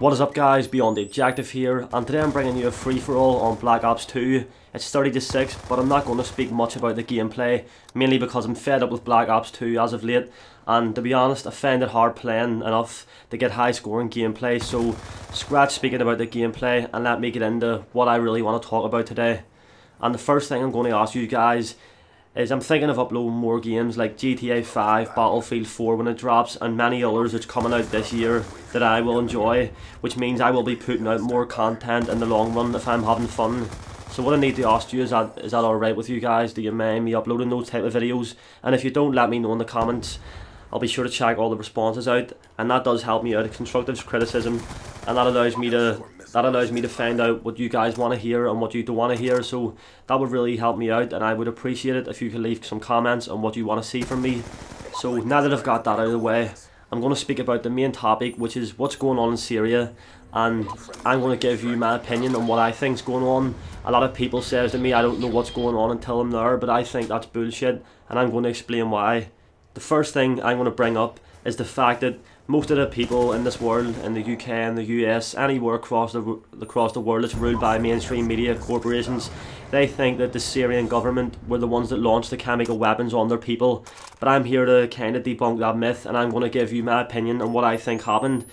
What is up guys, Beyond the Objective here, and today I'm bringing you a free-for-all on Black Ops 2. It's 30-6, but I'm not going to speak much about the gameplay, mainly because I'm fed up with Black Ops 2 as of late, and to be honest, I find it hard playing enough to get high scoring gameplay, so scratch speaking about the gameplay and let me get into what I really want to talk about today. And the first thing I'm going to ask you guys is I'm thinking of uploading more games like GTA 5, Battlefield 4 when it drops, and many others that's coming out this year that I will enjoy, which means I will be putting out more content in the long run if I'm having fun. So what I need to ask you is that alright with you guys? Do you mind me uploading those type of videos? And if you don't, let me know in the comments. I'll be sure to check all the responses out, and that does help me out. Constructive criticism, and that allows me to find out what you guys want to hear and what you don't want to hear. So that would really help me out, and I would appreciate it if you could leave some comments on what you want to see from me. So now that I've got that out of the way, I'm going to speak about the main topic, which is what's going on in Syria, and I'm going to give you my opinion on what I think's going on. A lot of people says to me I don't know what's going on until I'm there, but I think that's bullshit, and I'm going to explain why. The first thing I'm going to bring up is the fact that most of the people in this world, in the UK and the US, anywhere across the world that's ruled by mainstream media corporations, they think that the Syrian government were the ones that launched the chemical weapons on their people. But I'm here to kind of debunk that myth, and I'm going to give you my opinion on what I think happened.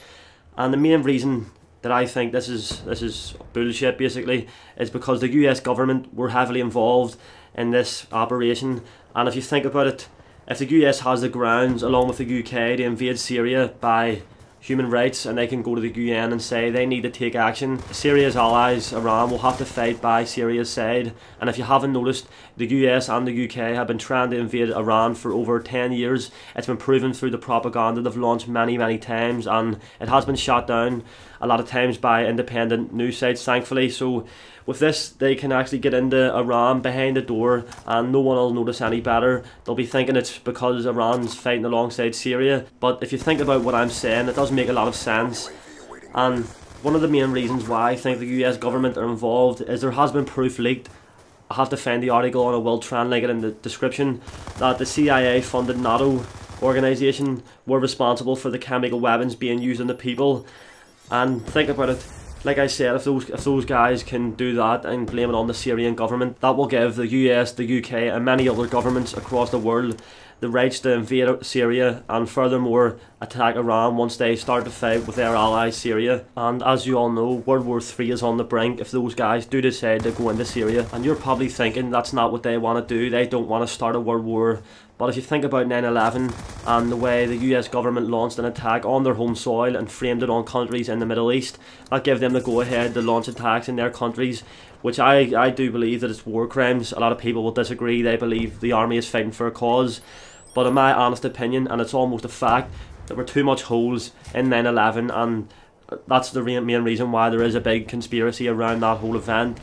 And the main reason that I think this is bullshit basically is because the US government were heavily involved in this operation. And if you think about it, if the US has the grounds, along with the UK, to invade Syria by human rights, and they can go to the UN and say they need to take action, Syria's allies, Iran, will have to fight by Syria's side. And if you haven't noticed, the US and the UK have been trying to invade Iran for over 10 years. It's been proven through the propaganda they've launched many times, and it has been shot down a lot of times by independent news sites, thankfully. So with this, they can actually get into Iran behind the door, and no one will notice any better. They'll be thinking it's because Iran's fighting alongside Syria. But if you think about what I'm saying, it does make a lot of sense. And one of the main reasons why I think the US government are involved is there has been proof leaked. I have to find the article, and I will try and link it in the description, that the CIA funded NATO organisation were responsible for the chemical weapons being used on the people. And think about it, like I said, if those guys can do that and blame it on the Syrian government, that will give the US, the UK and many other governments across the world the rights to invade Syria, and furthermore attack Iran once they start to fight with their ally Syria. And as you all know, World War III is on the brink if those guys do decide to go into Syria. And you're probably thinking that's not what they want to do. They don't want to start a world war. But if you think about 9/11 and the way the US government launched an attack on their home soil and framed it on countries in the Middle East, that gave them the go-ahead to launch attacks in their countries, which I do believe that it's war crimes. A lot of people will disagree. They believe the army is fighting for a cause. But in my honest opinion, and it's almost a fact, there were too much holes in 9/11, and that's the main reason why there is a big conspiracy around that whole event.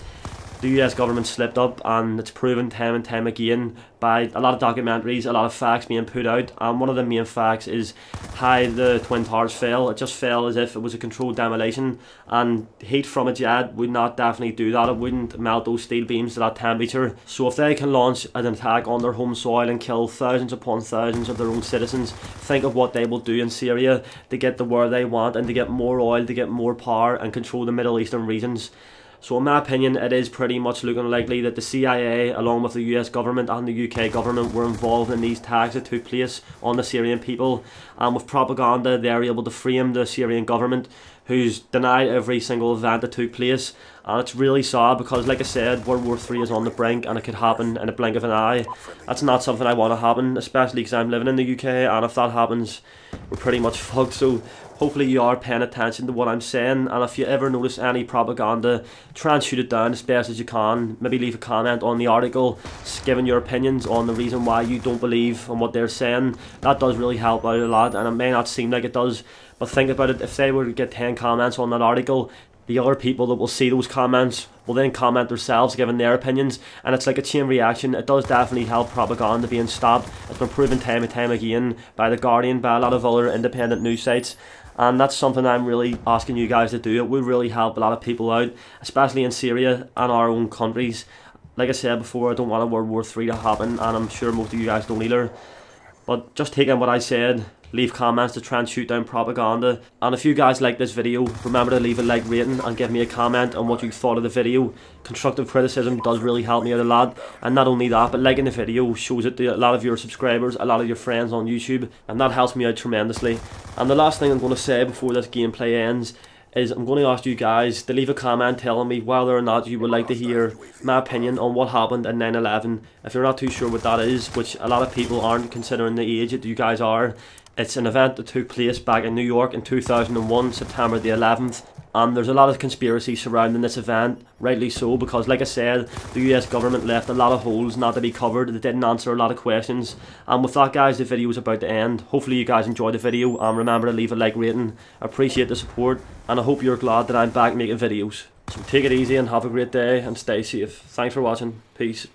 The US government slipped up, and it's proven time and time again by a lot of documentaries, a lot of facts being put out, and one of the main facts is how the Twin Towers fell. It just fell as if it was a controlled demolition, and heat from a jet would not definitely do that. It wouldn't melt those steel beams to that temperature. So if they can launch an attack on their home soil and kill thousands upon thousands of their own citizens, think of what they will do in Syria to get the war they want and to get more oil, to get more power and control the Middle Eastern regions. So in my opinion, it is pretty much looking likely that the CIA, along with the US government and the UK government, were involved in these attacks that took place on the Syrian people. And with propaganda, they're able to frame the Syrian government, who's denied every single event that took place. And it's really sad because, like I said, World War III is on the brink, and it could happen in a blink of an eye. That's not something I want to happen, especially because I'm living in the UK, and if that happens, we're pretty much fucked. So hopefully you are paying attention to what I'm saying, and if you ever notice any propaganda, try and shoot it down as best as you can. Maybe leave a comment on the article giving your opinions on the reason why you don't believe in what they're saying. That does really help out a lot, and it may not seem like it does, but think about it. If they were to get 10 comments on that article, the other people that will see those comments will then comment themselves, giving their opinions, and it's like a chain reaction. It does definitely help propaganda being stopped. It's been proven time and time again by The Guardian, by a lot of other independent news sites. And that's something I'm really asking you guys to do. It will really help a lot of people out, especially in Syria and our own countries. Like I said before, I don't want a World War III to happen, and I'm sure most of you guys don't either. But just take in what I said, leave comments to try and shoot down propaganda. And if you guys like this video, remember to leave a like rating and give me a comment on what you thought of the video. Constructive criticism does really help me out a lot. And not only that, but liking the video shows it to a lot of your subscribers, a lot of your friends on YouTube, and that helps me out tremendously. And the last thing I'm going to say before this gameplay ends is I'm going to ask you guys to leave a comment telling me whether or not you would like to hear my opinion on what happened in 9/11. If you're not too sure what that is, which a lot of people aren't considering the age that you guys are, it's an event that took place back in New York in 2001, September the 11th. And there's a lot of conspiracy surrounding this event, rightly so, because like I said, the US government left a lot of holes not to be covered. They didn't answer a lot of questions. And with that, guys, the video is about to end. Hopefully you guys enjoyed the video, and remember to leave a like rating. I appreciate the support, and I hope you're glad that I'm back making videos. So take it easy and have a great day and stay safe. Thanks for watching. Peace.